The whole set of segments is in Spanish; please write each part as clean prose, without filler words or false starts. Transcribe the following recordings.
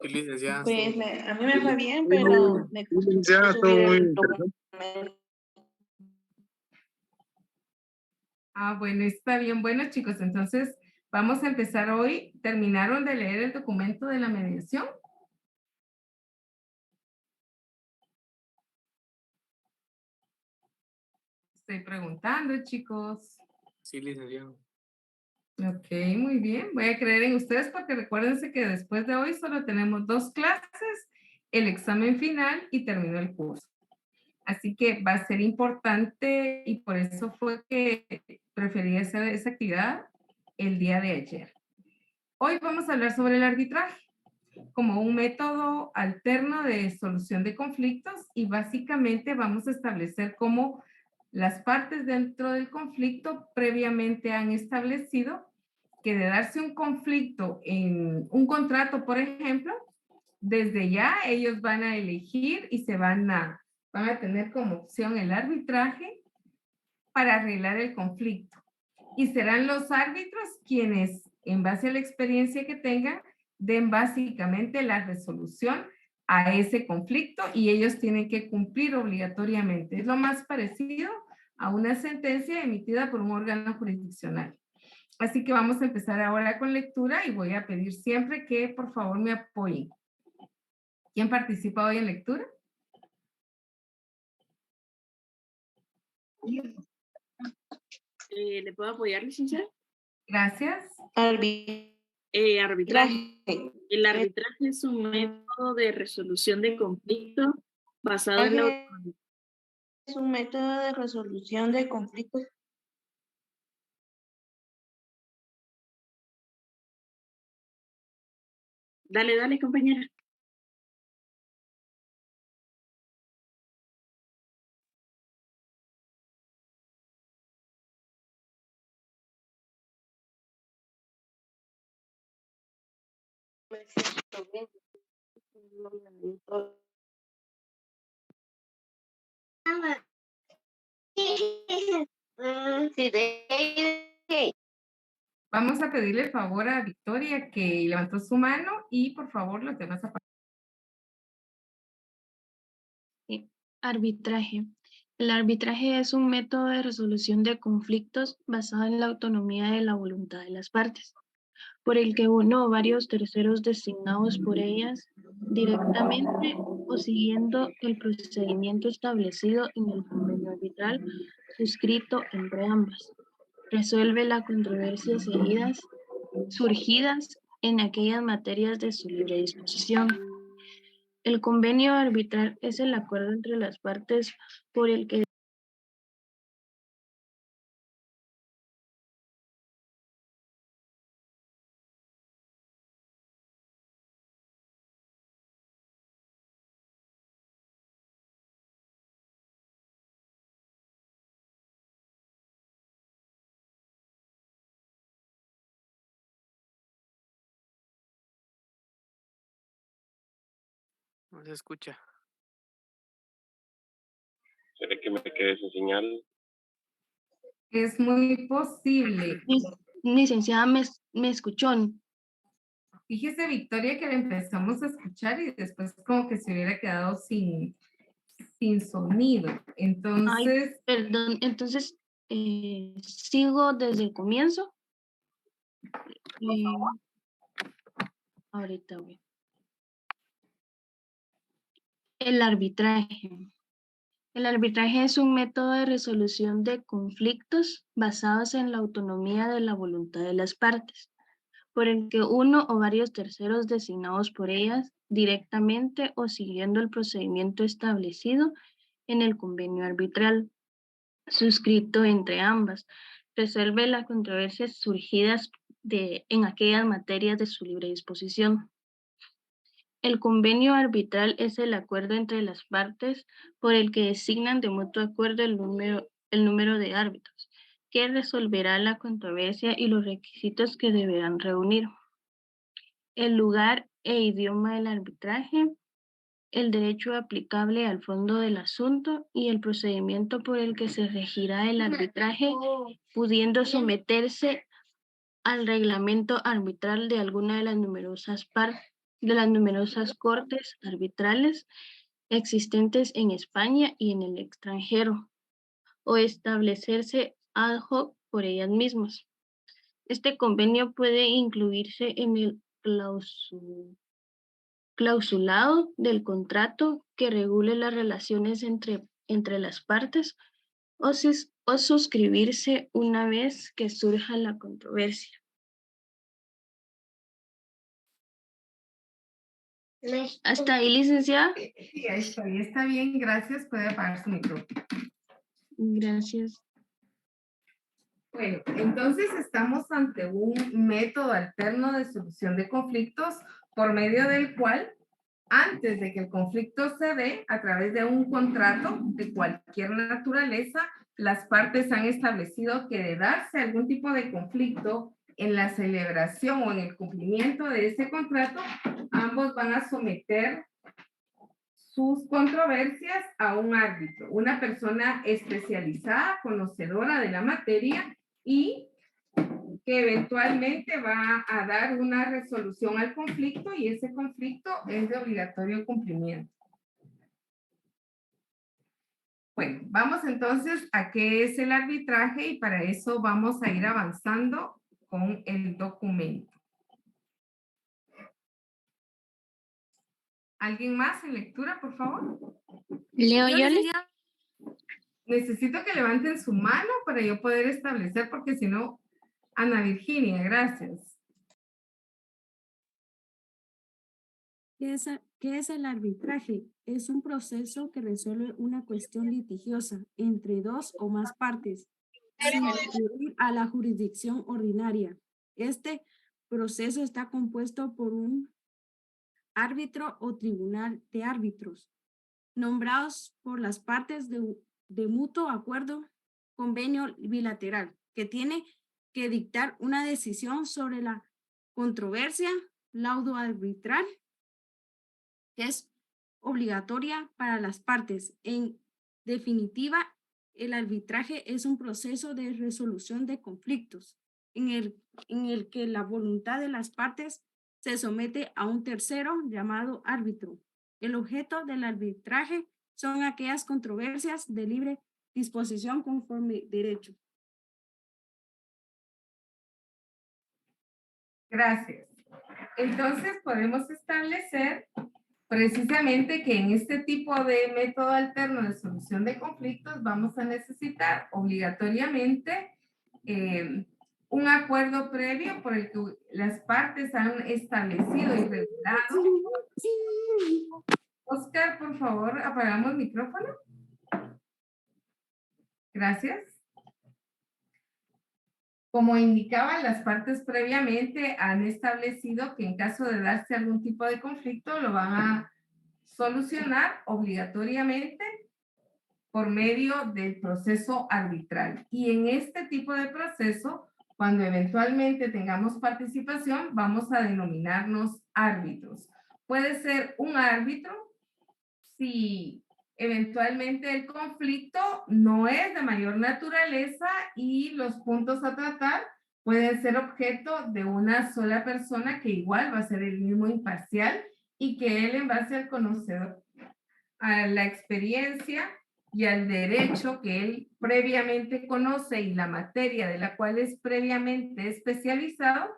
Sí, licenciada, Pues estuvo a mí me fue bien, Muy pero me costó licenciada, estuvo subir muy el interesante. documento. Bueno, está bien. Bueno, chicos, entonces vamos a empezar hoy. ¿Terminaron de leer el documento de la mediación? Estoy preguntando, chicos. Sí, licenciada. Ok, muy bien. Voy a creer en ustedes porque recuérdense que después de hoy solo tenemos 2 clases, el examen final y terminó el curso. Así que va a ser importante y por eso fue que preferí hacer esa actividad el día de ayer. Hoy vamos a hablar sobre el arbitraje como un método alterno de solución de conflictos y básicamente vamos a establecer cómo las partes dentro del conflicto previamente han establecido que de darse un conflicto en un contrato, por ejemplo, desde ya ellos van a elegir y van a tener como opción el arbitraje para arreglar el conflicto. Y serán los árbitros quienes, en base a la experiencia que tengan, den básicamente la resolución a ese conflicto y ellos tienen que cumplir obligatoriamente. Es lo más parecido a una sentencia emitida por un órgano jurisdiccional. Así que vamos a empezar ahora con lectura y voy a pedir siempre que por favor me apoyen. ¿Quién participa hoy en lectura? ¿Le puedo apoyar, licenciada? Gracias. Arbitraje. El arbitraje es un método de resolución de conflictos basado en la... Es un método de resolución de conflictos. Dale, compañera. Vamos a pedirle el favor a Victoria que levantó su mano y por favor los demás. Arbitraje. El arbitraje es un método de resolución de conflictos basado en la autonomía de la voluntad de las partes, por el que uno o varios terceros designados por ellas directamente o siguiendo el procedimiento establecido en el convenio arbitral suscrito entre ambas, resuelve las controversias surgidas en aquellas materias de su libre disposición. El convenio arbitral es el acuerdo entre las partes por el que No se escucha. ¿Será que me quede sin señal? Es muy posible. licenciada me escuchó. Fíjese, Victoria, que le empezamos a escuchar y después como que se hubiera quedado sin sonido. Entonces... Perdón, entonces sigo desde el comienzo. Ahorita voy. El arbitraje. El arbitraje es un método de resolución de conflictos basados en la autonomía de la voluntad de las partes, por el que uno o varios terceros designados por ellas directamente o siguiendo el procedimiento establecido en el convenio arbitral suscrito entre ambas, resuelve las controversias surgidas en aquellas materias de su libre disposición. El convenio arbitral es el acuerdo entre las partes por el que designan de mutuo acuerdo el número de árbitros, que resolverá la controversia y los requisitos que deberán reunir. El lugar e idioma del arbitraje, el derecho aplicable al fondo del asunto y el procedimiento por el que se regirá el arbitraje, pudiendo someterse al reglamento arbitral de alguna de las numerosas de las numerosas cortes arbitrales existentes en España y en el extranjero, o establecerse ad hoc por ellas mismas. Este convenio puede incluirse en el clausulado del contrato que regule las relaciones entre las partes o suscribirse una vez que surja la controversia. ¿Hasta ahí, licenciada? Sí, ahí está bien, gracias. Puede apagar su micrófono. Gracias. Bueno, entonces estamos ante un método alterno de solución de conflictos por medio del cual, antes de que el conflicto se dé, a través de un contrato de cualquier naturaleza, las partes han establecido que de darse algún tipo de conflicto en la celebración o en el cumplimiento de ese contrato, ambos van a someter sus controversias a un árbitro, una persona especializada, conocedora de la materia y que eventualmente va a dar una resolución al conflicto, y ese conflicto es de obligatorio cumplimiento. Bueno, vamos entonces a qué es el arbitraje, y para eso vamos a ir avanzando con el documento. ¿Alguien más en lectura, por favor? Leo yo. Necesito que levanten su mano para yo poder establecer, porque si no, Ana Virginia, gracias. ¿Qué es el arbitraje? Es un proceso que resuelve una cuestión litigiosa entre dos o más partes sin recurrir a la jurisdicción ordinaria. Este proceso está compuesto por un árbitro o tribunal de árbitros, nombrados por las partes de mutuo acuerdo, convenio bilateral, que tiene que dictar una decisión sobre la controversia, laudo arbitral, que es obligatoria para las partes. En definitiva, el arbitraje es un proceso de resolución de conflictos en el que la voluntad de las partes se somete a un tercero llamado árbitro. El objeto del arbitraje son aquellas controversias de libre disposición conforme derecho. Gracias. Entonces podemos establecer precisamente que en este tipo de método alterno de solución de conflictos vamos a necesitar obligatoriamente un acuerdo previo por el que las partes han establecido y regulado. Oscar, por favor, apagamos el micrófono. Gracias. Como indicaba, las partes previamente han establecido que en caso de darse algún tipo de conflicto lo van a solucionar obligatoriamente por medio del proceso arbitral. Y en este tipo de proceso, cuando eventualmente tengamos participación, vamos a denominarnos árbitros. Puede ser un árbitro si eventualmente el conflicto no es de mayor naturaleza y los puntos a tratar pueden ser objeto de una sola persona que igual va a ser el mismo imparcial y que él, en base al conocedor, a la experiencia y al derecho que él previamente conoce y la materia de la cual es previamente especializado,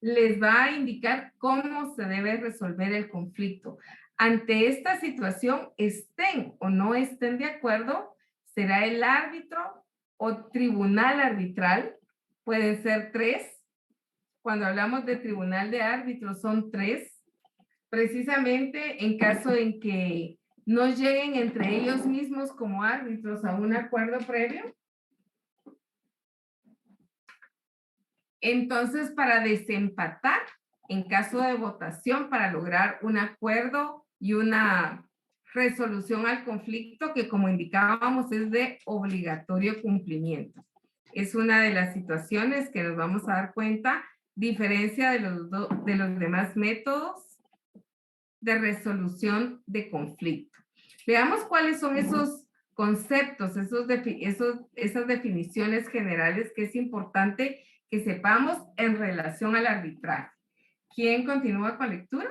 les va a indicar cómo se debe resolver el conflicto. Ante esta situación, estén o no estén de acuerdo, será el árbitro o tribunal arbitral, pueden ser 3. Cuando hablamos de tribunal de árbitros son 3, precisamente en caso en que no lleguen entre ellos mismos como árbitros a un acuerdo previo. Entonces, para desempatar, en caso de votación, para lograr un acuerdo y una resolución al conflicto que, como indicábamos, es de obligatorio cumplimiento. Es una de las situaciones que nos vamos a dar cuenta, diferencia de los demás métodos de resolución de conflicto. Veamos cuáles son esos conceptos, esas definiciones generales que es importante que sepamos en relación al arbitraje. ¿Quién continúa con lectura?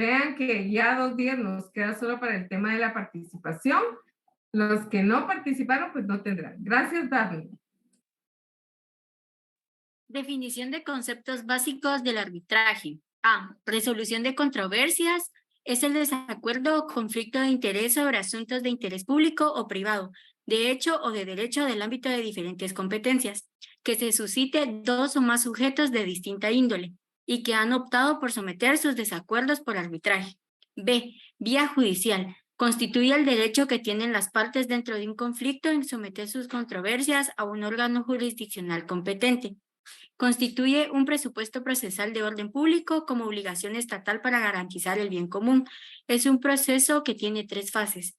vean que ya 2 días nos queda solo para el tema de la participación. Los que no participaron, pues no tendrán. Gracias, Daphne. Definición de conceptos básicos del arbitraje. A. Resolución de controversias. Es el desacuerdo o conflicto de interés sobre asuntos de interés público o privado, de hecho o de derecho del ámbito de diferentes competencias, que se suscite 2 o más sujetos de distinta índole y que han optado por someter sus desacuerdos por arbitraje. B. Vía judicial. Constituye el derecho que tienen las partes dentro de un conflicto en someter sus controversias a un órgano jurisdiccional competente. Constituye un presupuesto procesal de orden público como obligación estatal para garantizar el bien común. Es un proceso que tiene 3 fases.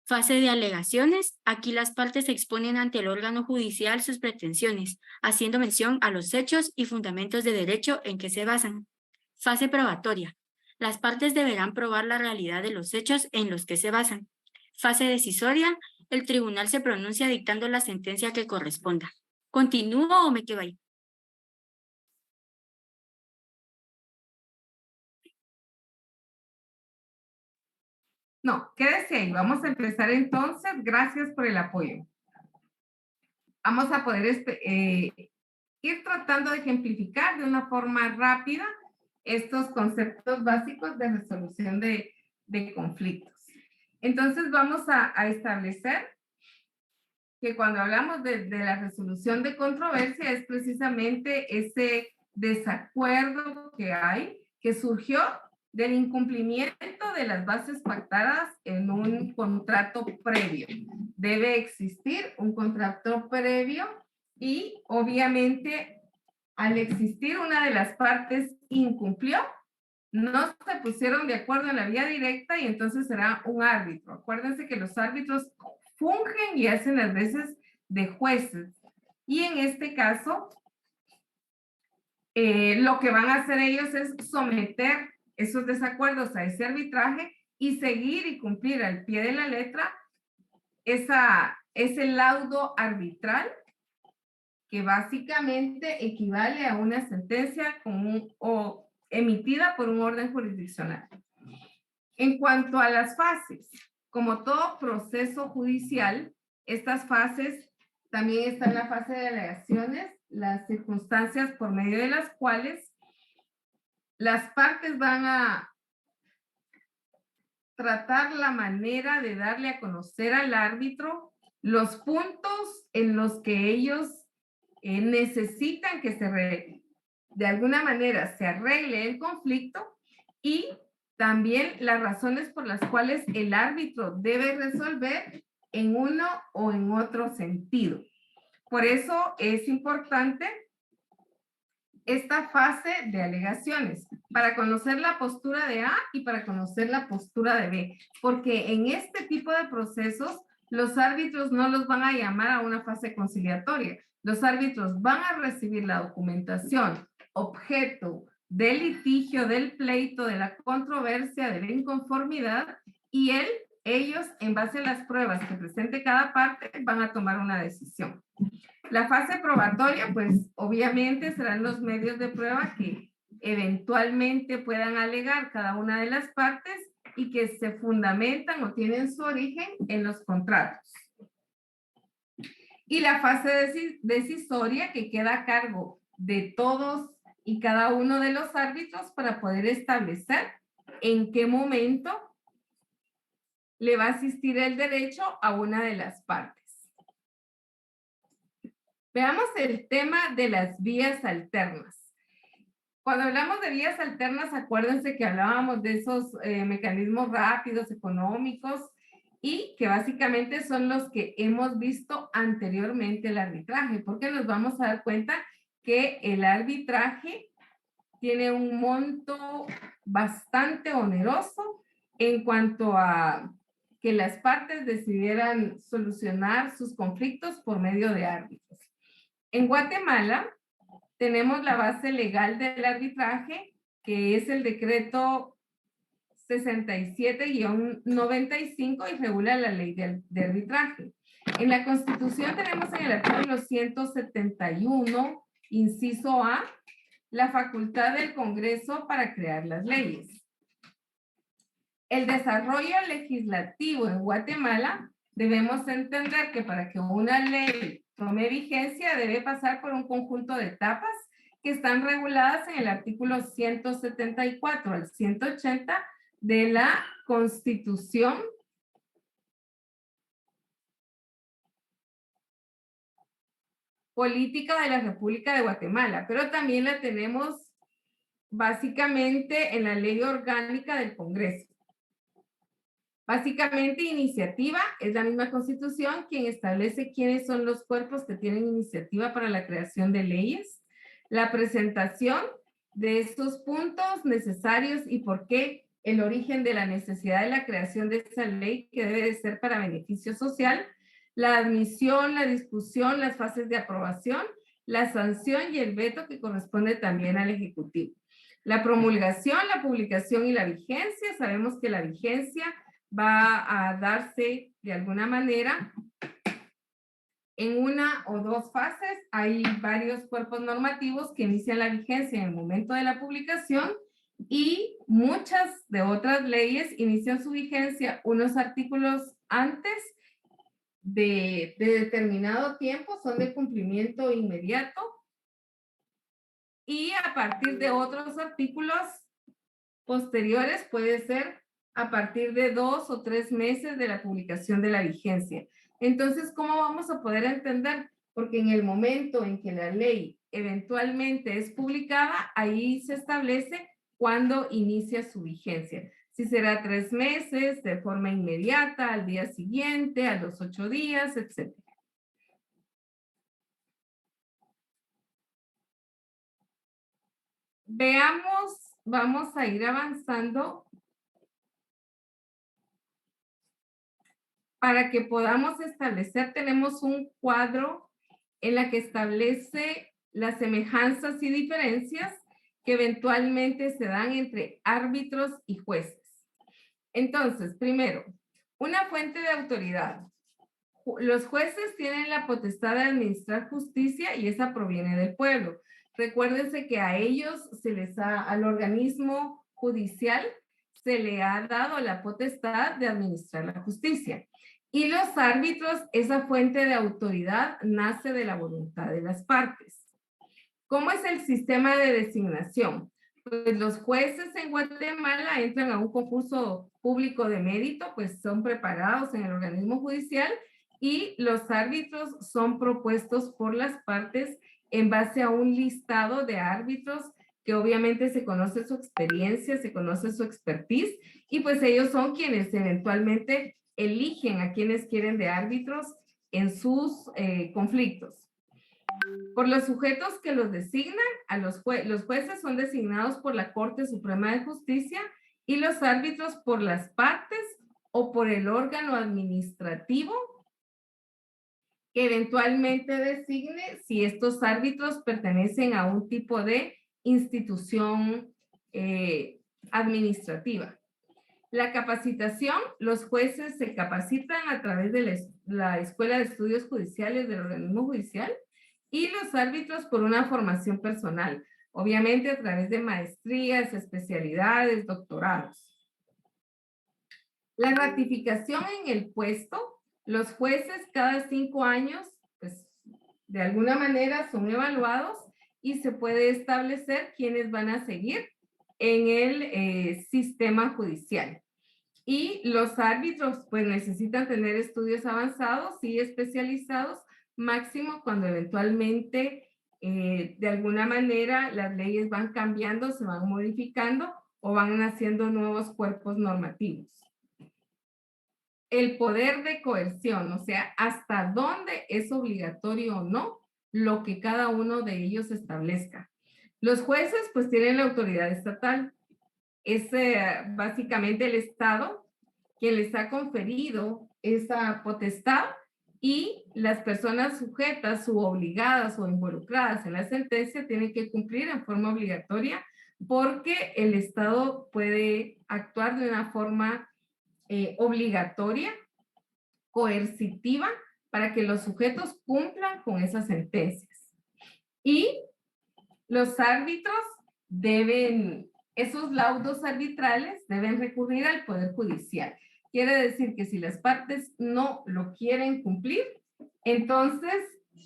Fase de alegaciones. Aquí las partes exponen ante el órgano judicial sus pretensiones, haciendo mención a los hechos y fundamentos de derecho en que se basan. Fase probatoria. Las partes deberán probar la realidad de los hechos en los que se basan. Fase decisoria. El tribunal se pronuncia dictando la sentencia que corresponda. ¿Continúo o me quedo ahí? No, quédese ahí. Vamos a empezar entonces. Gracias por el apoyo. Vamos a poder ir tratando de ejemplificar de una forma rápida estos conceptos básicos de resolución de conflictos. Entonces vamos a establecer que cuando hablamos de la resolución de controversia es precisamente ese desacuerdo que hay, que surgió del incumplimiento de las bases pactadas en un contrato previo. Debe existir un contrato previo y obviamente al existir una de las partes incumplió, no se pusieron de acuerdo en la vía directa y entonces será un árbitro. Acuérdense que los árbitros fungen y hacen las veces de jueces. Y en este caso, lo que van a hacer ellos es someter esos desacuerdos a ese arbitraje y seguir y cumplir al pie de la letra ese laudo arbitral que básicamente equivale a una sentencia emitida por un orden jurisdiccional. En cuanto a las fases, como todo proceso judicial, estas fases también están la fase de alegaciones, las circunstancias por medio de las cuales las partes van a tratar la manera de darle a conocer al árbitro los puntos en los que ellos necesitan que de alguna manera se arregle el conflicto y también las razones por las cuales el árbitro debe resolver en uno o en otro sentido. Por eso es importante esta fase de alegaciones, para conocer la postura de A y para conocer la postura de B, porque en este tipo de procesos los árbitros no los van a llamar a una fase conciliatoria. Los árbitros van a recibir la documentación, objeto del litigio, del pleito, de la controversia, de la inconformidad, y ellos, en base a las pruebas que presente cada parte, van a tomar una decisión. La fase probatoria, pues obviamente serán los medios de prueba que eventualmente puedan alegar cada una de las partes y que se fundamentan o tienen su origen en los contratos. Y la fase decisoria que queda a cargo de todos y cada uno de los árbitros para poder establecer en qué momento le va a asistir el derecho a una de las partes. Veamos el tema de las vías alternas. Cuando hablamos de vías alternas, acuérdense que hablábamos de esos mecanismos rápidos, económicos, y que básicamente son los que hemos visto anteriormente el arbitraje, porque nos vamos a dar cuenta que el arbitraje tiene un monto bastante oneroso en cuanto a que las partes decidieran solucionar sus conflictos por medio de árbitros. En Guatemala tenemos la base legal del arbitraje, que es el decreto 67-95 y regula la ley de arbitraje. En la Constitución tenemos en el artículo 171, inciso A, la facultad del Congreso para crear las leyes. El desarrollo legislativo en Guatemala, debemos entender que para que una ley tome vigencia debe pasar por un conjunto de etapas que están reguladas en el artículo 174 al 180 de la Constitución Política de la República de Guatemala, pero también la tenemos básicamente en la Ley Orgánica del Congreso. Básicamente, iniciativa es la misma Constitución quien establece quiénes son los cuerpos que tienen iniciativa para la creación de leyes, la presentación de estos puntos necesarios y por qué el origen de la necesidad de la creación de esa ley que debe de ser para beneficio social, la admisión, la discusión, las fases de aprobación, la sanción y el veto que corresponde también al Ejecutivo. La promulgación, la publicación y la vigencia, sabemos que la vigencia va a darse de alguna manera en una o dos fases. Hay varios cuerpos normativos que inician la vigencia en el momento de la publicación y muchas de otras leyes inician su vigencia unos artículos antes de determinado tiempo, son de cumplimiento inmediato, y a partir de otros artículos posteriores puede ser a partir de 2 o 3 meses de la publicación de la vigencia. Entonces, ¿cómo vamos a poder entender? Porque en el momento en que la ley eventualmente es publicada, ahí se establece cuándo inicia su vigencia. Si será 3 meses, de forma inmediata, al día siguiente, a los 8 días, etc. Veamos, vamos a ir avanzando para que podamos establecer. Tenemos un cuadro en la que establece las semejanzas y diferencias que eventualmente se dan entre árbitros y jueces. Entonces, primero, una fuente de autoridad. Los jueces tienen la potestad de administrar justicia y esa proviene del pueblo. Recuérdense que a ellos al organismo judicial se le ha dado la potestad de administrar la justicia. Y los árbitros, esa fuente de autoridad nace de la voluntad de las partes. ¿Cómo es el sistema de designación? Pues los jueces en Guatemala entran a un concurso público de mérito, pues son preparados en el organismo judicial, y los árbitros son propuestos por las partes en base a un listado de árbitros que obviamente se conoce su experiencia, se conoce su expertise, y pues ellos son quienes eventualmente eligen a quienes quieren de árbitros en sus conflictos. Por los sujetos que los designan, los jueces son designados por la Corte Suprema de Justicia y los árbitros por las partes o por el órgano administrativo que eventualmente designe si estos árbitros pertenecen a un tipo de institución administrativa. La capacitación, los jueces se capacitan a través de la Escuela de Estudios Judiciales del organismo judicial, y los árbitros por una formación personal, obviamente a través de maestrías, especialidades, doctorados. La ratificación en el puesto, los jueces cada 5 años, pues de alguna manera son evaluados y se puede establecer quiénes van a seguir en el sistema judicial. Y los árbitros pues necesitan tener estudios avanzados y especializados, máximo cuando eventualmente de alguna manera las leyes van cambiando, se van modificando o van naciendo nuevos cuerpos normativos. El poder de coerción, o sea, hasta dónde es obligatorio o no lo que cada uno de ellos establezca. Los jueces pues tienen la autoridad estatal. Es básicamente el Estado quien les ha conferido esa potestad, y las personas sujetas o obligadas o involucradas en la sentencia tienen que cumplir en forma obligatoria, porque el Estado puede actuar de una forma obligatoria, coercitiva, para que los sujetos cumplan con esas sentencias. Y los árbitros deben esos laudos arbitrales deben recurrir al Poder Judicial. Quiere decir que si las partes no lo quieren cumplir, entonces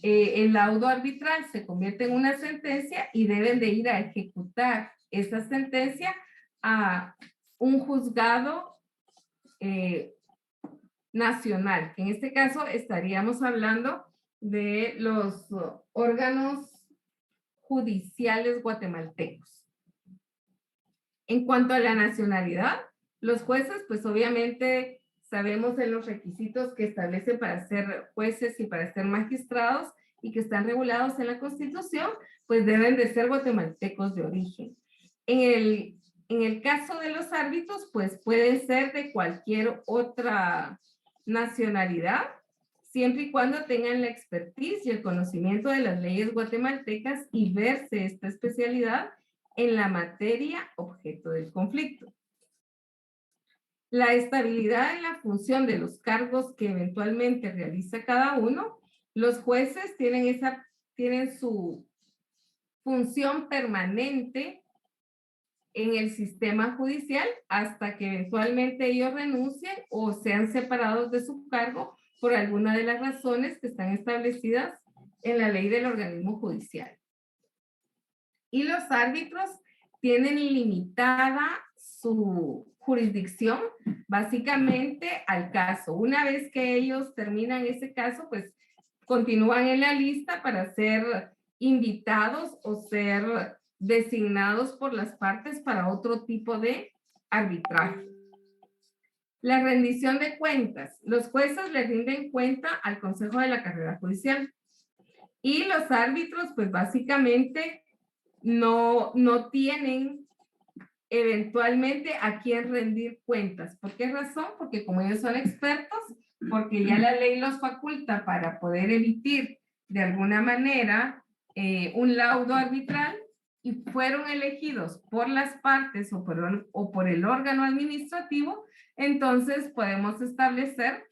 el laudo arbitral se convierte en una sentencia y deben de ir a ejecutar esa sentencia a un juzgado nacional. En este caso estaríamos hablando de los órganos judiciales guatemaltecos. En cuanto a la nacionalidad, los jueces, pues obviamente sabemos en los requisitos que establecen para ser jueces y para ser magistrados y que están regulados en la Constitución, pues deben de ser guatemaltecos de origen. En el caso de los árbitros, pues puede ser de cualquier otra nacionalidad, siempre y cuando tengan la expertise y el conocimiento de las leyes guatemaltecas y verse esta especialidad en la materia objeto del conflicto. La estabilidad en la función de los cargos que eventualmente realiza cada uno, los jueces tienen su función permanente en el sistema judicial hasta que eventualmente ellos renuncien o sean separados de su cargo por alguna de las razones que están establecidas en la ley del organismo judicial. Y los árbitros tienen limitada su jurisdicción básicamente al caso. Una vez que ellos terminan ese caso, pues continúan en la lista para ser invitados o ser designados por las partes para otro tipo de arbitraje. La rendición de cuentas. Los jueces le rinden cuenta al Consejo de la Carrera Judicial. Y los árbitros, pues básicamente no tienen eventualmente a quién rendir cuentas. ¿Por qué razón? Porque como ellos son expertos, porque ya la ley los faculta para poder emitir de alguna manera un laudo arbitral y fueron elegidos por las partes o por el órgano administrativo, entonces podemos establecer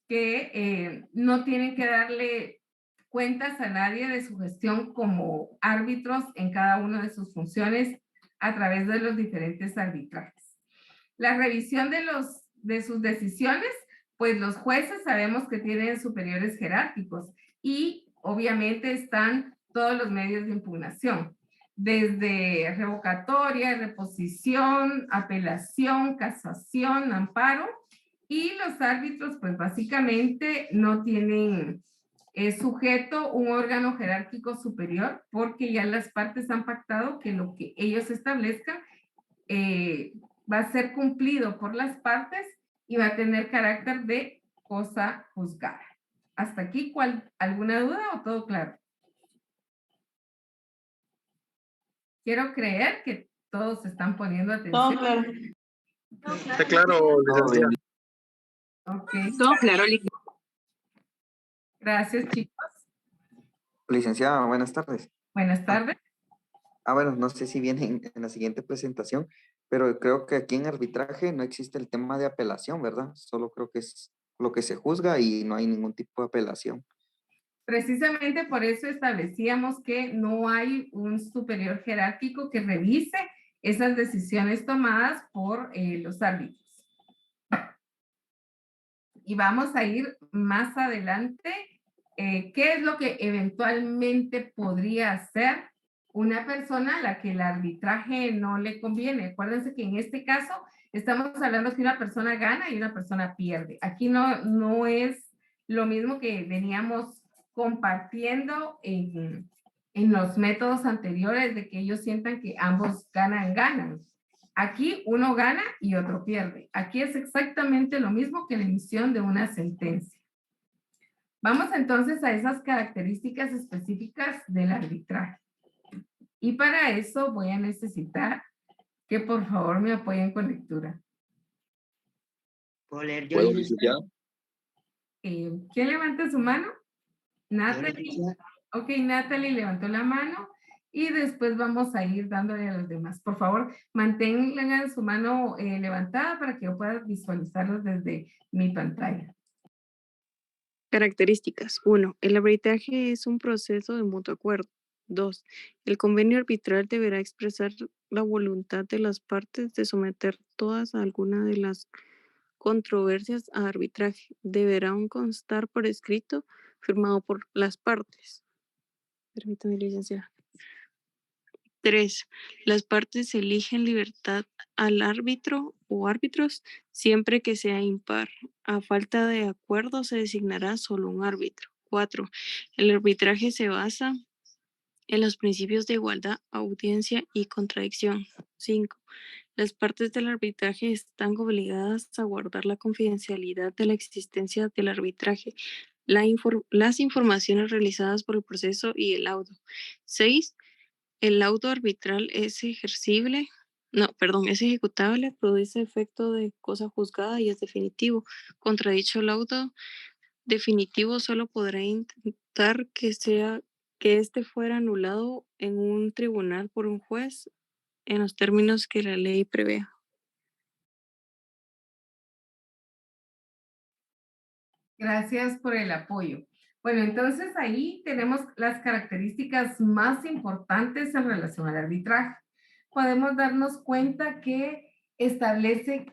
que no tienen que darle cuentas a nadie de su gestión como árbitros en cada una de sus funciones a través de los diferentes arbitrajes. La revisión de sus decisiones, pues los jueces sabemos que tienen superiores jerárquicos y obviamente están todos los medios de impugnación, desde revocatoria, reposición, apelación, casación, amparo, y los árbitros pues básicamente no tienen sujeto un órgano jerárquico superior porque ya las partes han pactado que lo que ellos establezcan va a ser cumplido por las partes y va a tener carácter de cosa juzgada. ¿Hasta aquí alguna duda o todo claro? Quiero creer que todos están poniendo atención. Todo claro. Está claro, licenciada. Ok, Todo claro, gracias chicos. Licenciada, buenas tardes. Buenas tardes. Bueno, no sé si viene en la siguiente presentación, pero creo que aquí en arbitraje no existe el tema de apelación, ¿verdad? Solo creo que es lo que se juzga y no hay ningún tipo de apelación. Precisamente por eso establecíamos que no hay un superior jerárquico que revise esas decisiones tomadas por los árbitros. Y vamos a ir más adelante. ¿Qué es lo que eventualmente podría hacer una persona a la que el arbitraje no le conviene? Acuérdense que en este caso estamos hablando que una persona gana y una persona pierde. Aquí no es lo mismo que veníamos compartiendo en los métodos anteriores de que ellos sientan que ambos ganan. Aquí uno gana y otro pierde. Aquí es exactamente lo mismo que la emisión de una sentencia. Vamos entonces a esas características específicas del arbitraje. Y para eso voy a necesitar que por favor me apoyen con lectura. ¿Puedo leer yo? ¿Puedo, licenciada? ¿Quién levanta su mano? Natalie. Ok, Natalie levantó la mano y después vamos a ir dándole a los demás. Por favor, mantengan su mano levantada para que yo pueda visualizarlos desde mi pantalla. Características. 1. El arbitraje es un proceso de mutuo acuerdo. 2. El convenio arbitral deberá expresar la voluntad de las partes de someter todas a alguna de las controversias a arbitraje. Deberán constar por escrito, firmado por las partes. Permítame, licenciada. 3. Las partes eligen libertad al árbitro o árbitros siempre que sea impar. A falta de acuerdo se designará solo un árbitro. 4. El arbitraje se basa en los principios de igualdad, audiencia y contradicción. 5. Las partes del arbitraje están obligadas a guardar la confidencialidad de la existencia del arbitraje, las informaciones realizadas por el proceso y el laudo. 6. El laudo arbitral es es ejecutable, produce efecto de cosa juzgada y es definitivo. Contra dicho laudo definitivo solo podrá intentar que éste fuera anulado en un tribunal por un juez en los términos que la ley prevea. Gracias por el apoyo. Bueno, entonces ahí tenemos las características más importantes en relación al arbitraje. Podemos darnos cuenta que establece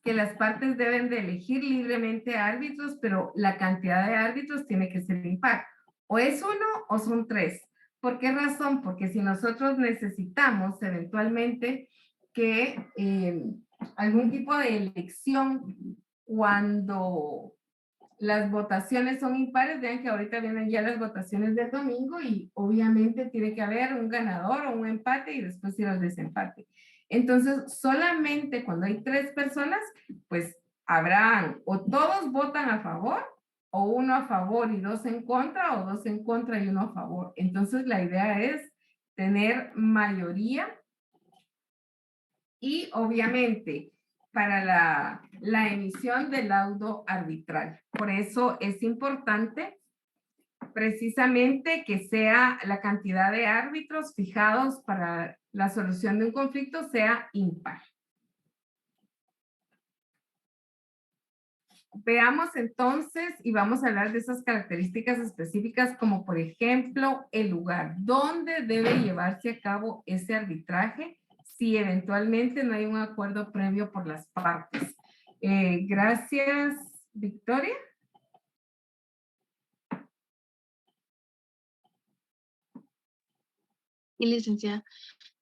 que las partes deben de elegir libremente árbitros, pero la cantidad de árbitros tiene que ser impar. O es uno o son 3. ¿Por qué razón? Porque si nosotros necesitamos eventualmente que algún tipo de elección cuando las votaciones son impares, vean que ahorita vienen ya las votaciones del domingo y obviamente tiene que haber un ganador o un empate y después ir al desempate. Entonces, solamente cuando hay 3 personas, pues habrán o todos votan a favor o 1 a favor y 2 en contra o 2 en contra y 1 a favor. Entonces, la idea es tener mayoría y obviamente para la emisión del laudo arbitral. Por eso es importante precisamente que sea la cantidad de árbitros fijados para la solución de un conflicto sea impar. Veamos entonces y vamos a hablar de esas características específicas como por ejemplo el lugar. ¿Dónde debe llevarse a cabo ese arbitraje si eventualmente no hay un acuerdo previo por las partes? Gracias, Victoria. Y licenciada,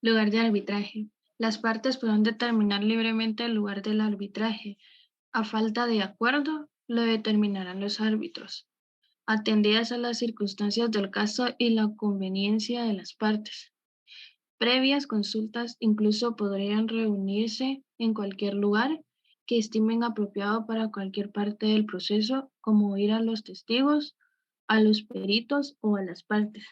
lugar de arbitraje. Las partes podrán determinar libremente el lugar del arbitraje. A falta de acuerdo, lo determinarán los árbitros, atendidas a las circunstancias del caso y la conveniencia de las partes. Previas consultas incluso podrían reunirse en cualquier lugar que estimen apropiado para cualquier parte del proceso, como ir a los testigos, a los peritos o a las partes,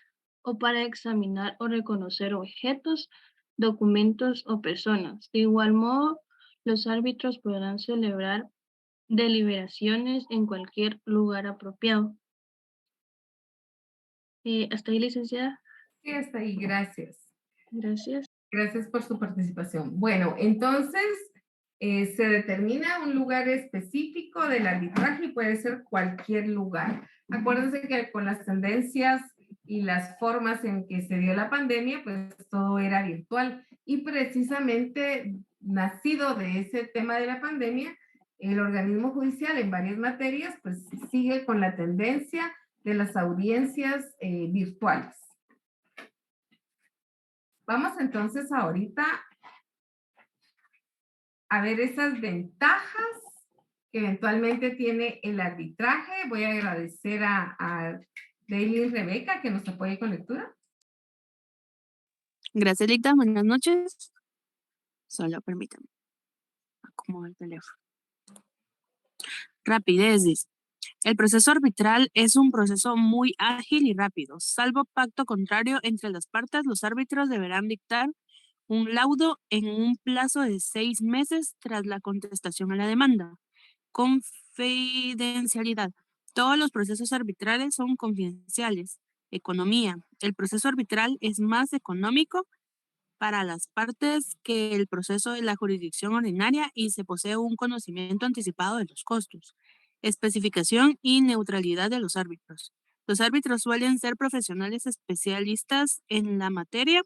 o para examinar o reconocer objetos, documentos o personas. De igual modo, los árbitros podrán celebrar deliberaciones en cualquier lugar apropiado. ¿Hasta ahí, licenciada? Sí, hasta ahí, gracias. Gracias. Gracias por su participación. Bueno, entonces se determina un lugar específico del arbitraje y puede ser cualquier lugar. Acuérdense que con las tendencias y las formas en que se dio la pandemia, pues todo era virtual. Y precisamente nacido de ese tema de la pandemia, el organismo judicial en varias materias, pues sigue con la tendencia de las audiencias virtuales. Vamos entonces ahorita a ver esas ventajas que eventualmente tiene el arbitraje. Voy a agradecer a Daily Rebeca que nos apoye con lectura. Gracias, Lita. Buenas noches. Solo permítame acomodar el teléfono. Rapidez, dice. El proceso arbitral es un proceso muy ágil y rápido. Salvo pacto contrario entre las partes, los árbitros deberán dictar un laudo en un plazo de 6 meses tras la contestación a la demanda. Confidencialidad. Todos los procesos arbitrales son confidenciales. Economía. El proceso arbitral es más económico para las partes que el proceso de la jurisdicción ordinaria y se posee un conocimiento anticipado de los costos. Especificación y neutralidad de los árbitros. Los árbitros suelen ser profesionales especialistas en la materia,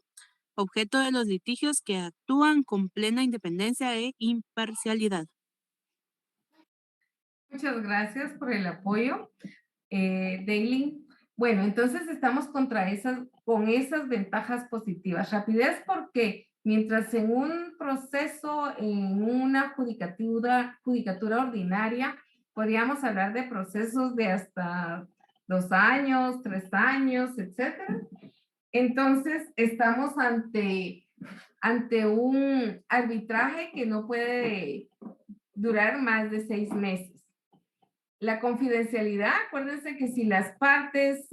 objeto de los litigios que actúan con plena independencia e imparcialidad. Muchas gracias por el apoyo, Daylin. Bueno, entonces estamos con esas ventajas positivas. Rapidez porque mientras en un proceso, en una judicatura ordinaria, podríamos hablar de procesos de hasta 2 años, 3 años, etcétera. Entonces estamos ante un arbitraje que no puede durar más de 6 meses. La confidencialidad, acuérdense que si las partes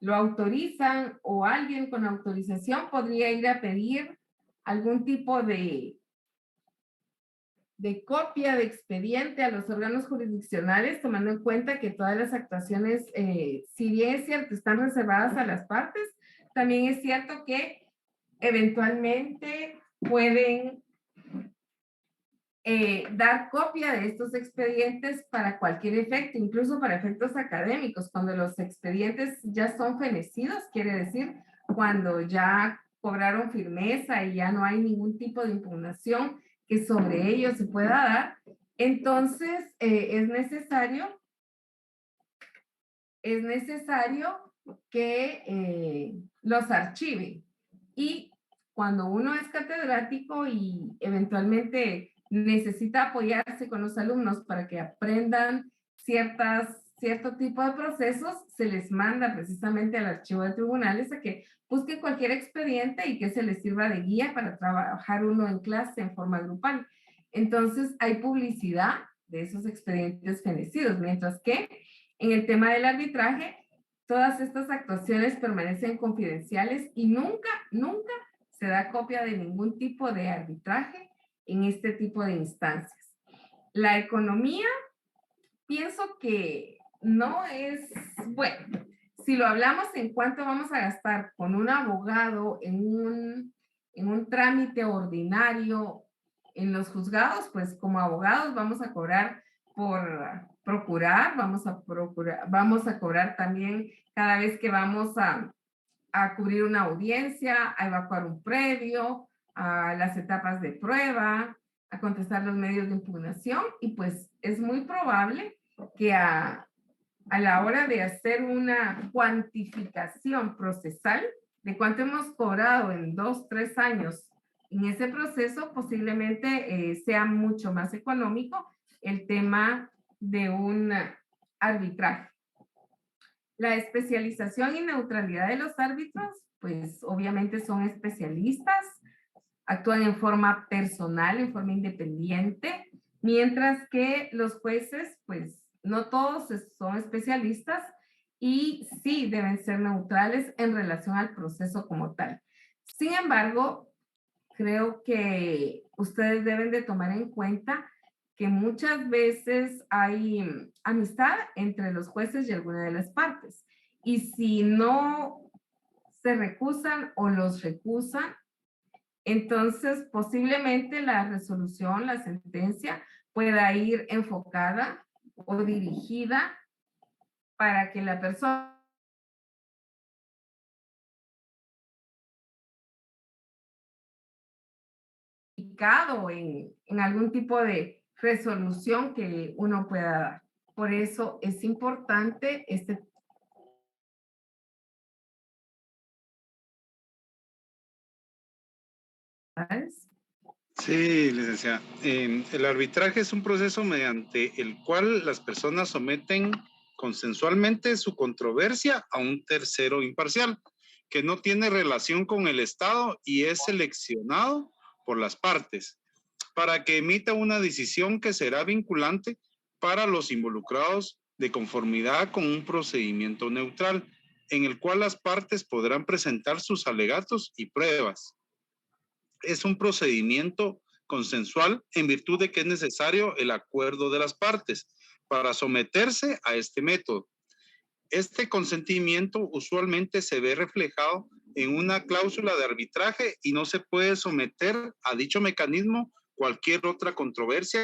lo autorizan o alguien con autorización podría ir a pedir algún tipo de copia de expediente a los órganos jurisdiccionales, tomando en cuenta que todas las actuaciones, si bien es cierto, están reservadas a las partes, también es cierto que eventualmente pueden dar copia de estos expedientes para cualquier efecto, incluso para efectos académicos. Cuando los expedientes ya son fenecidos, quiere decir cuando ya cobraron firmeza y ya no hay ningún tipo de impugnación que sobre ellos se pueda dar, entonces es necesario que los archiven. Y cuando uno es catedrático y eventualmente necesita apoyarse con los alumnos para que aprendan cierto tipo de procesos, se les manda precisamente al archivo de tribunales a que busquen cualquier expediente y que se les sirva de guía para trabajar uno en clase en forma grupal. Entonces hay publicidad de esos expedientes fenecidos, mientras que en el tema del arbitraje, todas estas actuaciones permanecen confidenciales y nunca se da copia de ningún tipo de arbitraje en este tipo de instancias. La economía, pienso que no es, bueno, si lo hablamos en cuánto vamos a gastar con un abogado en un trámite ordinario en los juzgados, pues como abogados vamos a cobrar por procurar, vamos a cobrar también cada vez que vamos a cubrir una audiencia, a evacuar un previo, a las etapas de prueba, a contestar los medios de impugnación, y pues es muy probable que a la hora de hacer una cuantificación procesal de cuánto hemos cobrado en 2, 3 años en ese proceso, posiblemente sea mucho más económico el tema de un arbitraje. La especialización y neutralidad de los árbitros, pues obviamente son especialistas, actúan en forma personal, en forma independiente, mientras que los jueces, pues no todos son especialistas y sí deben ser neutrales en relación al proceso como tal. Sin embargo, creo que ustedes deben de tomar en cuenta que muchas veces hay amistad entre los jueces y alguna de las partes. Y si no se recusan o los recusan, entonces posiblemente la resolución, la sentencia, pueda ir enfocada o dirigida para que la persona en algún tipo de resolución que uno pueda dar. Por eso es importante Sí, licenciada. El arbitraje es un proceso mediante el cual las personas someten consensualmente su controversia a un tercero imparcial que no tiene relación con el Estado y es seleccionado por las partes para que emita una decisión que será vinculante para los involucrados de conformidad con un procedimiento neutral en el cual las partes podrán presentar sus alegatos y pruebas. Es un procedimiento consensual en virtud de que es necesario el acuerdo de las partes para someterse a este método. Este consentimiento usualmente se ve reflejado en una cláusula de arbitraje y no se puede someter a dicho mecanismo cualquier otra controversia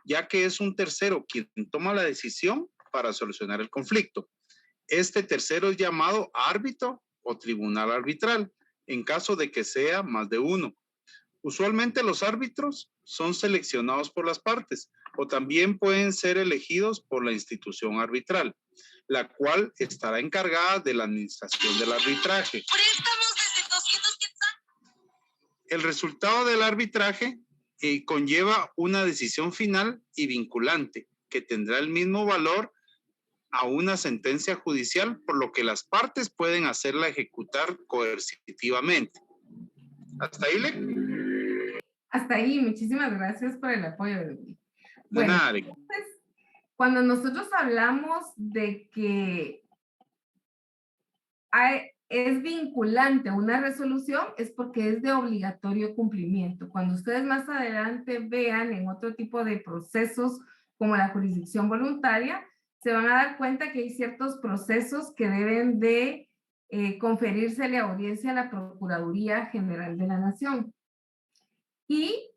ya que es un tercero quien toma la decisión para solucionar el conflicto. Este tercero es llamado árbitro o tribunal arbitral, en caso de que sea más de uno. Usualmente los árbitros son seleccionados por las partes o también pueden ser elegidos por la institución arbitral, la cual estará encargada de la administración del arbitraje. El resultado del arbitraje conlleva una decisión final y vinculante que tendrá el mismo valor a una sentencia judicial, por lo que las partes pueden hacerla ejecutar coercitivamente. ¿Hasta ahí, Le? Hasta ahí, muchísimas gracias por el apoyo. De Bueno, nada, Le. entonces, cuando nosotros hablamos de que es vinculante una resolución, es porque es de obligatorio cumplimiento. Cuando ustedes más adelante vean en otro tipo de procesos como la jurisdicción voluntaria, se van a dar cuenta que hay ciertos procesos que deben de conferírsele audiencia a la Procuraduría General de la Nación. Y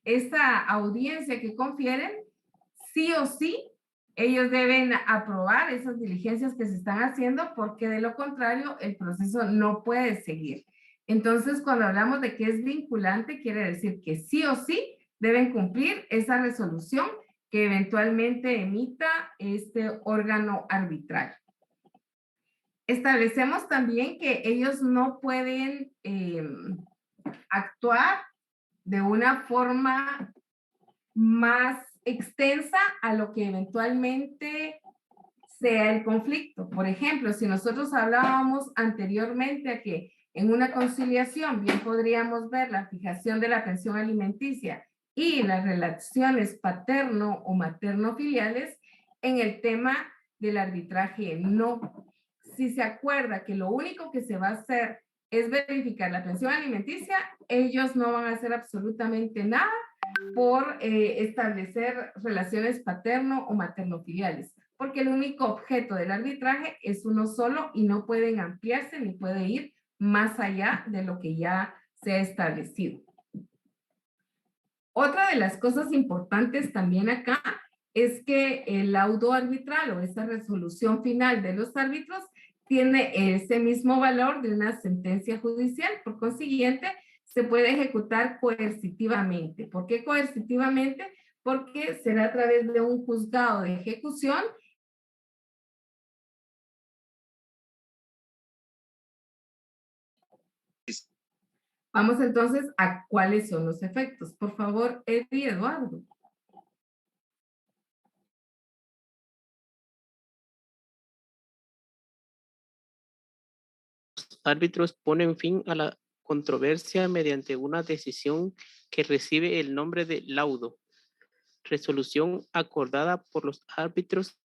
esa audiencia que confieren, sí o sí, ellos deben aprobar esas diligencias que se están haciendo, porque de lo contrario el proceso no puede seguir. Entonces, cuando hablamos de que es vinculante, quiere decir que sí o sí deben cumplir esa resolución que eventualmente emita este órgano arbitral. Establecemos también que ellos no pueden actuar de una forma más extensa a lo que eventualmente sea el conflicto. Por ejemplo, si nosotros hablábamos anteriormente a que en una conciliación bien podríamos ver la fijación de la pensión alimenticia y las relaciones paterno o materno filiales, en el tema del arbitraje no. Si se acuerda que lo único que se va a hacer es verificar la pensión alimenticia, ellos no van a hacer absolutamente nada por establecer relaciones paterno o materno filiales, porque el único objeto del arbitraje es uno solo y no pueden ampliarse ni puede ir más allá de lo que ya se ha establecido. Otra de las cosas importantes también acá es que el laudo arbitral o esa resolución final de los árbitros tiene ese mismo valor de una sentencia judicial. Por consiguiente, se puede ejecutar coercitivamente. ¿Por qué coercitivamente? Porque será a través de un juzgado de ejecución. Vamos entonces a cuáles son los efectos. Por favor, Eddie Eduardo. Árbitros ponen fin a la controversia mediante una decisión que recibe el nombre de laudo, resolución acordada por los árbitros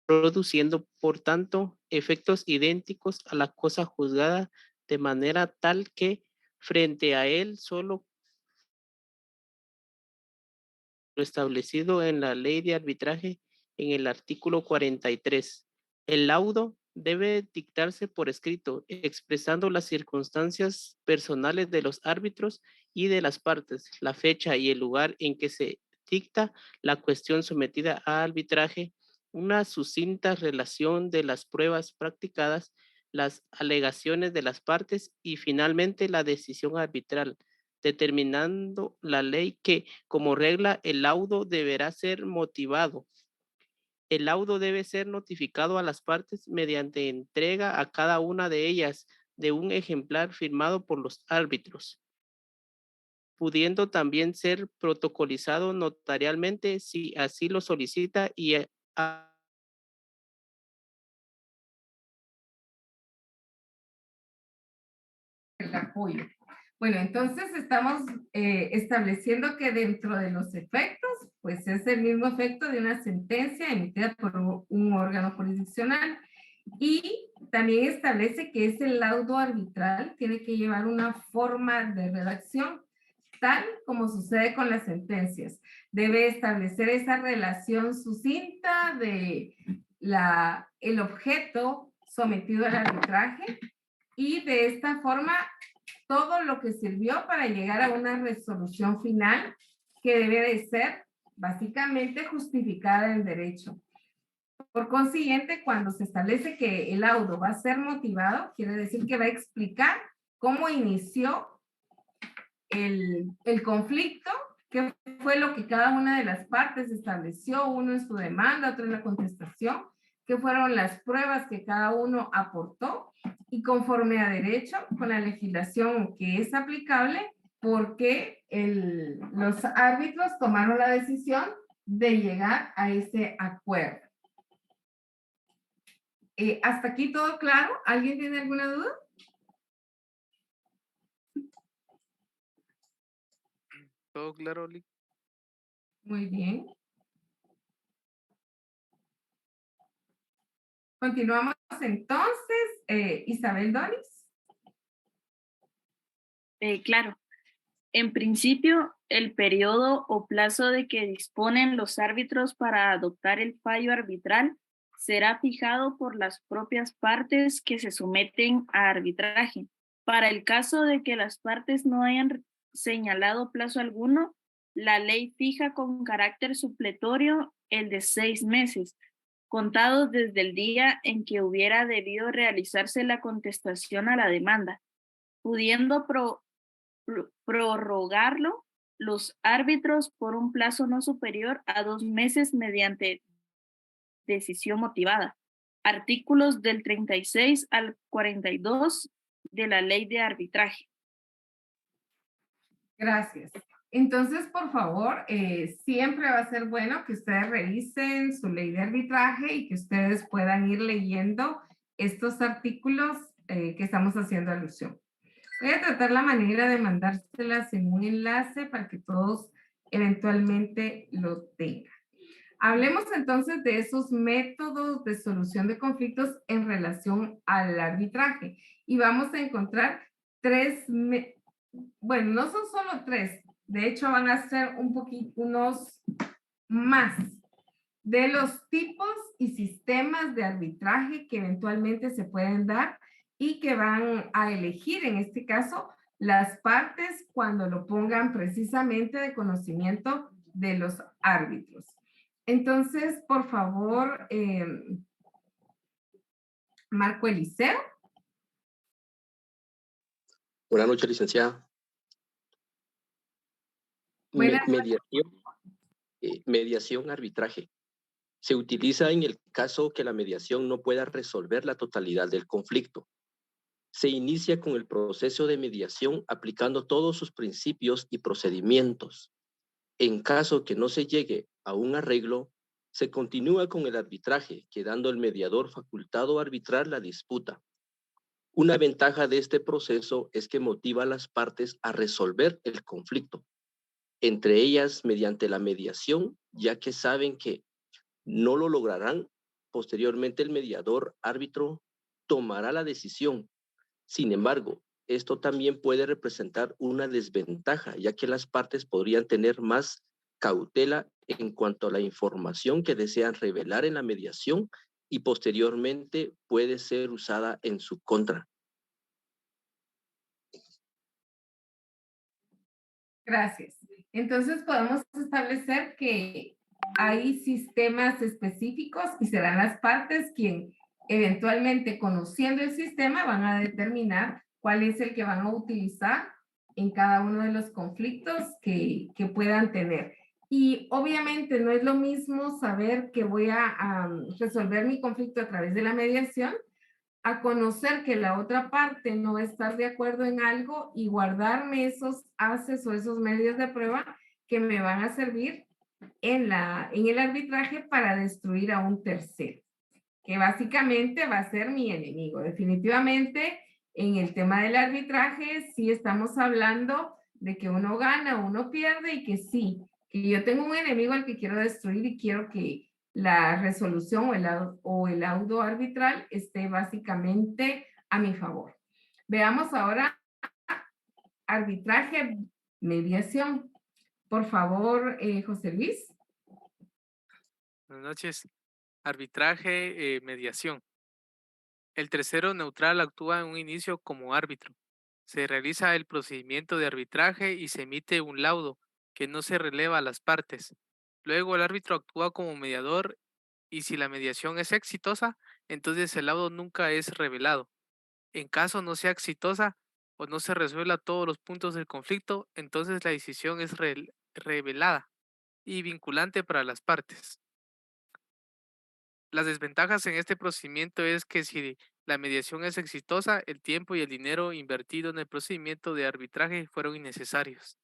produciendo, por tanto, efectos idénticos a la cosa juzgada, de manera tal que frente a él solo lo establecido en la ley de arbitraje en el artículo 43. El laudo debe dictarse por escrito, expresando las circunstancias personales de los árbitros y de las partes, la fecha y el lugar en que se dicta la cuestión sometida a arbitraje, una sucinta relación de las pruebas practicadas, las alegaciones de las partes y finalmente la decisión arbitral, determinando la ley que, como regla, el laudo deberá ser motivado. El laudo debe ser notificado a las partes mediante entrega a cada una de ellas de un ejemplar firmado por los árbitros, pudiendo también ser protocolizado notarialmente si así lo solicita y el apoyo. Bueno, entonces estamos estableciendo que dentro de los efectos, pues es el mismo efecto de una sentencia emitida por un órgano jurisdiccional, y también establece que ese laudo arbitral tiene que llevar una forma de redacción tal como sucede con las sentencias. Debe establecer esa relación sucinta de el objeto sometido al arbitraje, y de esta forma todo lo que sirvió para llegar a una resolución final que debe de ser básicamente justificada en derecho. Por consiguiente, cuando se establece que el laudo va a ser motivado, quiere decir que va a explicar cómo inició el conflicto, qué fue lo que cada una de las partes estableció, uno en su demanda, otro en la contestación, qué fueron las pruebas que cada uno aportó y conforme a derecho, con la legislación que es aplicable, porque los árbitros tomaron la decisión de llegar a ese acuerdo. ¿Hasta aquí todo claro? ¿Alguien tiene alguna duda? Todo claro, Lic. Muy bien. Continuamos entonces. Isabel Doris. Claro. En principio, el periodo o plazo de que disponen los árbitros para adoptar el fallo arbitral será fijado por las propias partes que se someten a arbitraje. Para el caso de que las partes no hayan señalado plazo alguno, la ley fija con carácter supletorio el de 6 meses, contados desde el día en que hubiera debido realizarse la contestación a la demanda, pudiendo prorrogarlo los árbitros por un plazo no superior a 2 meses mediante decisión motivada. Artículos del 36 al 42 de la Ley de Arbitraje. Gracias. Entonces, por favor, siempre va a ser bueno que ustedes revisen su ley de arbitraje y que ustedes puedan ir leyendo estos artículos que estamos haciendo alusión. Voy a tratar la manera de mandárselas en un enlace para que todos eventualmente lo tengan. Hablemos entonces de esos métodos de solución de conflictos en relación al arbitraje. Y vamos a encontrar bueno, no son solo 3. De hecho, van a ser unos más de los tipos y sistemas de arbitraje que eventualmente se pueden dar y que van a elegir, en este caso, las partes cuando lo pongan precisamente de conocimiento de los árbitros. Entonces, por favor, Marco Eliseo. Buenas noches, licenciada. Mediación, arbitraje. Se utiliza en el caso que la mediación no pueda resolver la totalidad del conflicto. Se inicia con el proceso de mediación aplicando todos sus principios y procedimientos. En caso que no se llegue a un arreglo, se continúa con el arbitraje, quedando el mediador facultado a arbitrar la disputa. Una ventaja de este proceso es que motiva a las partes a resolver el conflicto, entre ellas mediante la mediación, ya que saben que no lo lograrán. Posteriormente, el mediador árbitro tomará la decisión. Sin embargo, esto también puede representar una desventaja, ya que las partes podrían tener más cautela en cuanto a la información que desean revelar en la mediación y posteriormente puede ser usada en su contra. Gracias. Entonces podemos establecer que hay sistemas específicos y serán las partes quien eventualmente, conociendo el sistema, van a determinar cuál es el que van a utilizar en cada uno de los conflictos que puedan tener. Y obviamente no es lo mismo saber que voy a resolver mi conflicto a través de la mediación a conocer que la otra parte no va a estar de acuerdo en algo y guardarme esos haces o esos medios de prueba que me van a servir en el arbitraje para destruir a un tercero, que básicamente va a ser mi enemigo. Definitivamente, en el tema del arbitraje, sí estamos hablando de que uno gana, uno pierde y que sí, que yo tengo un enemigo al que quiero destruir y quiero que la resolución o el laudo arbitral esté básicamente a mi favor. Veamos ahora arbitraje, mediación. Por favor, José Luis. Buenas noches. Arbitraje, mediación. El tercero neutral actúa en un inicio como árbitro. Se realiza el procedimiento de arbitraje y se emite un laudo que no se releva a las partes. Luego el árbitro actúa como mediador y si la mediación es exitosa, entonces el laudo nunca es revelado. En caso no sea exitosa o no se resuelva todos los puntos del conflicto, entonces la decisión es revelada y vinculante para las partes. Las desventajas en este procedimiento es que si la mediación es exitosa, el tiempo y el dinero invertido en el procedimiento de arbitraje fueron innecesarios.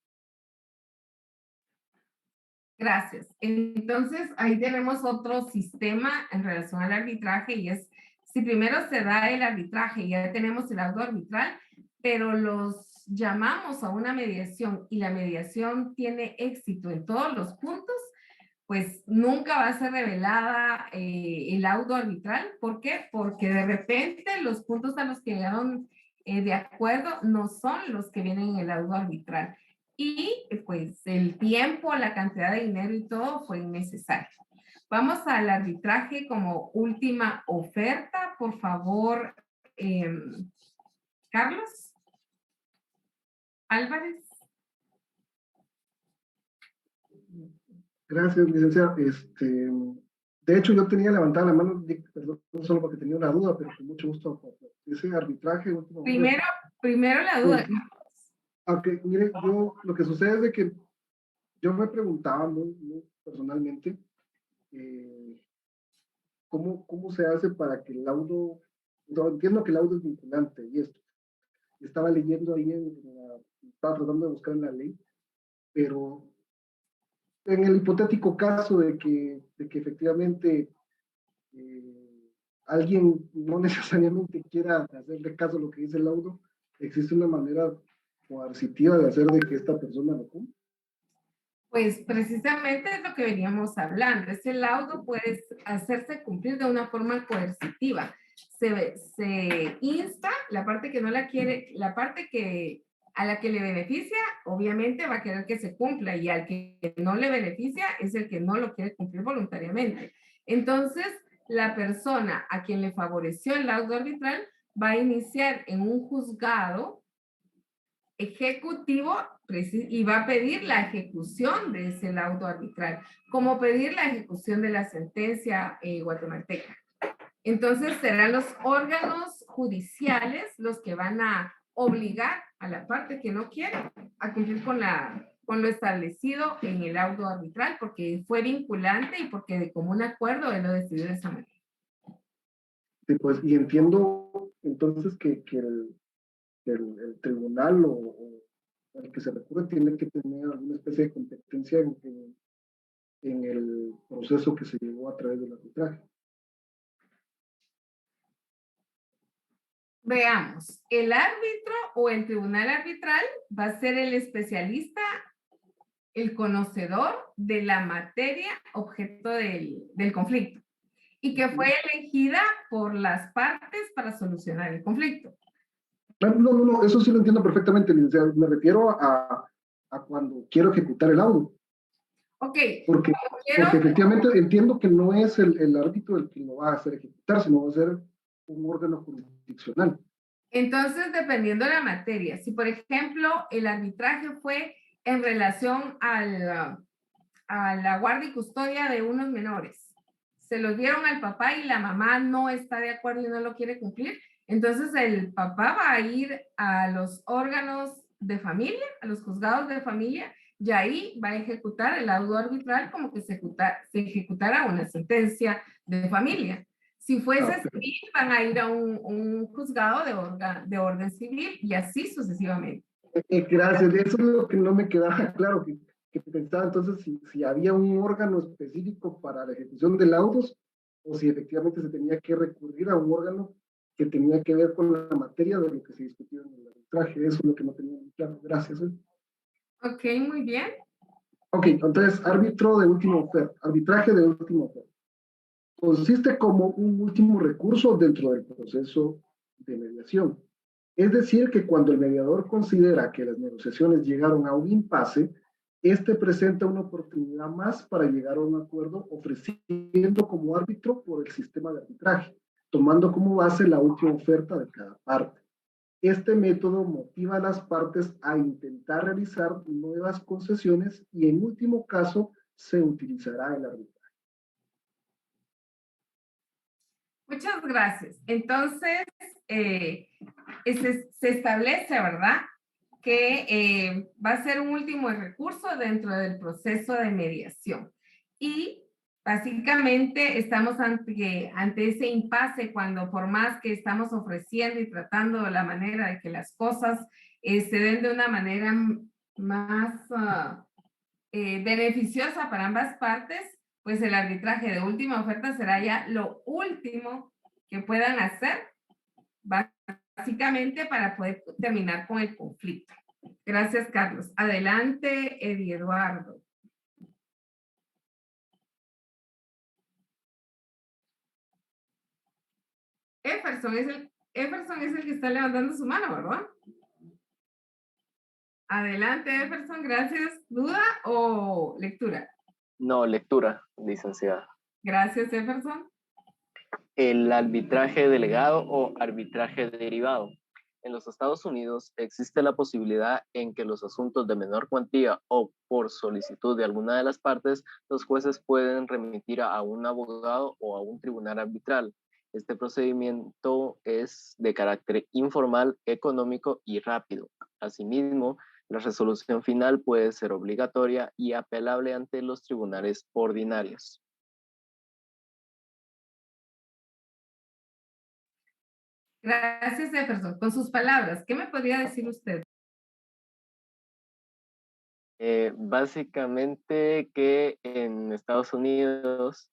Gracias. Entonces, ahí tenemos otro sistema en relación al arbitraje y es, si primero se da el arbitraje, ya tenemos el laudo arbitral, pero los llamamos a una mediación y la mediación tiene éxito en todos los puntos, pues nunca va a ser revelada el laudo arbitral. ¿Por qué? Porque de repente los puntos a los que llegaron de acuerdo no son los que vienen en el laudo arbitral. Y pues el tiempo, la cantidad de dinero y todo fue innecesario. Vamos al arbitraje como última oferta. Por favor, Carlos Álvarez. Gracias, licenciada. De hecho, yo tenía levantada la mano, perdón, no solo porque tenía una duda, pero con mucho gusto. Ese arbitraje. Primero la duda. Aunque, mire, yo, lo que sucede es de que yo me preguntaba muy personalmente cómo se hace para que el laudo, no, entiendo que el laudo es vinculante y esto. Estaba leyendo ahí, estaba tratando de buscar en la ley, pero en el hipotético caso de que efectivamente alguien no necesariamente quiera hacerle caso a lo que dice el laudo, ¿existe una manera coercitiva de hacer de que esta persona lo cumpla? Pues precisamente es lo que veníamos hablando. Ese laudo puede hacerse cumplir de una forma coercitiva. Se insta la parte que no la quiere, la parte que a la que le beneficia, obviamente va a querer que se cumpla, y al que no le beneficia es el que no lo quiere cumplir voluntariamente. Entonces, la persona a quien le favoreció el laudo arbitral va a iniciar en un juzgado ejecutivo y va a pedir la ejecución de ese laudo arbitral, como pedir la ejecución de la sentencia guatemalteca. Entonces serán los órganos judiciales los que van a obligar a la parte que no quiere a cumplir con lo establecido en el laudo arbitral, porque fue vinculante y porque de común acuerdo él lo decidió de esa manera. Sí, pues, y entiendo entonces que el tribunal o al que se recurre tiene que tener alguna especie de competencia en el proceso que se llevó a través del arbitraje. Veamos, el árbitro o el tribunal arbitral va a ser el especialista, el conocedor de la materia objeto del conflicto y que fue elegida por las partes para solucionar el conflicto. No, eso sí lo entiendo perfectamente, licenciado. Me refiero a cuando quiero ejecutar el laudo. Ok. Porque efectivamente entiendo que no es el árbitro el que lo va a hacer ejecutar, sino va a ser un órgano jurisdiccional. Entonces, dependiendo de la materia, si por ejemplo el arbitraje fue en relación a la guardia y custodia de unos menores, se los dieron al papá y la mamá no está de acuerdo y no lo quiere cumplir, entonces el papá va a ir a los órganos de familia, a los juzgados de familia, y ahí va a ejecutar el laudo arbitral como que se ejecutara una sentencia de familia. Si fuese civil, van a ir a un juzgado de orden civil y así sucesivamente. Gracias, eso es lo que no me quedaba claro, que pensaba entonces si había un órgano específico para la ejecución de laudos o si efectivamente se tenía que recurrir a un órgano que tenía que ver con la materia de lo que se discutió en el arbitraje. Eso es lo que no tenía muy claro. Gracias. Ok, muy bien. Ok, entonces, árbitro de última oferta, arbitraje de última oferta. Consiste como un último recurso dentro del proceso de mediación. Es decir, que cuando el mediador considera que las negociaciones llegaron a un impasse, este presenta una oportunidad más para llegar a un acuerdo ofreciendo como árbitro por el sistema de arbitraje, tomando como base la última oferta de cada parte. Este método motiva a las partes a intentar realizar nuevas concesiones y en último caso se utilizará el arbitraje. Muchas gracias. Entonces, se establece, ¿verdad?, que va a ser un último recurso dentro del proceso de mediación. Y básicamente estamos ante ese impasse cuando por más que estamos ofreciendo y tratando la manera de que las cosas se den de una manera más beneficiosa para ambas partes, pues el arbitraje de última oferta será ya lo último que puedan hacer, básicamente para poder terminar con el conflicto. Gracias, Carlos. Adelante, Eddie Eduardo. Jefferson es el que está levantando su mano, ¿verdad? Adelante, Jefferson, gracias. ¿Duda o lectura? No, lectura, licenciada. Gracias, Jefferson. El arbitraje delegado o arbitraje derivado. En los Estados Unidos existe la posibilidad en que los asuntos de menor cuantía o por solicitud de alguna de las partes, los jueces pueden remitir a un abogado o a un tribunal arbitral. Este procedimiento es de carácter informal, económico y rápido. Asimismo, la resolución final puede ser obligatoria y apelable ante los tribunales ordinarios. Gracias, Jefferson. Con sus palabras, ¿qué me podría decir usted? Básicamente que en Estados Unidos,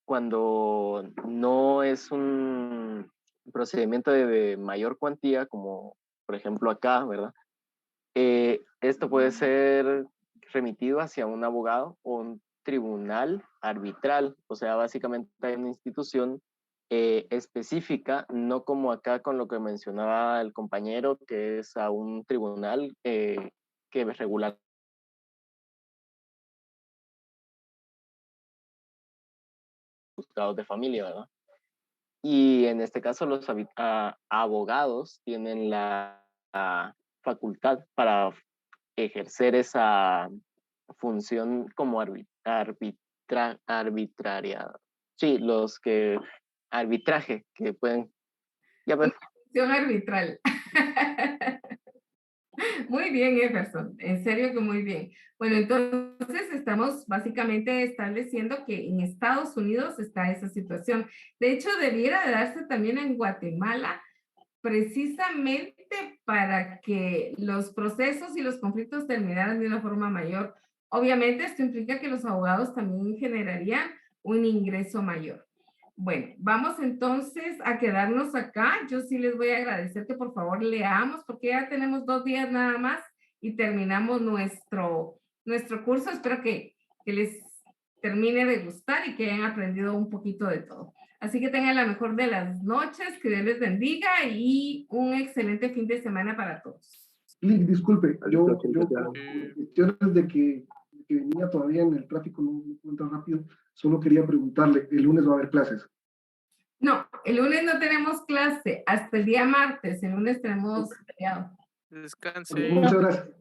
cuando no es un procedimiento de mayor cuantía, como por ejemplo acá, ¿verdad? Esto puede ser remitido hacia un abogado o un tribunal arbitral, o sea, básicamente hay una institución específica, no como acá con lo que mencionaba el compañero, que es a un tribunal que regula juzgados de familia, ¿verdad? Y en este caso los abogados tienen la facultad para ejercer esa función como arbitraria. Sí, los que arbitraje que pueden. Ya ves. Función arbitral. Muy bien, Jefferson. En serio que muy bien. Bueno, entonces estamos básicamente estableciendo que en Estados Unidos está esa situación. De hecho, debiera de darse también en Guatemala, precisamente para que los procesos y los conflictos terminaran de una forma mayor. Obviamente, esto implica que los abogados también generarían un ingreso mayor. Bueno, vamos entonces a quedarnos acá. Yo sí les voy a agradecer que por favor leamos, porque ya tenemos 2 días nada más y terminamos nuestro curso. Espero que les termine de gustar y que hayan aprendido un poquito de todo. Así que tengan la mejor de las noches, que Dios les bendiga y un excelente fin de semana para todos. Disculpe, yo por cuestiones de que venía todavía en el tráfico, no puedo entrar rápido, solo quería preguntarle, ¿el lunes va a haber clases? No, el lunes no tenemos clase, hasta el día martes, el lunes tenemos feriado. Descanse. Muchas gracias.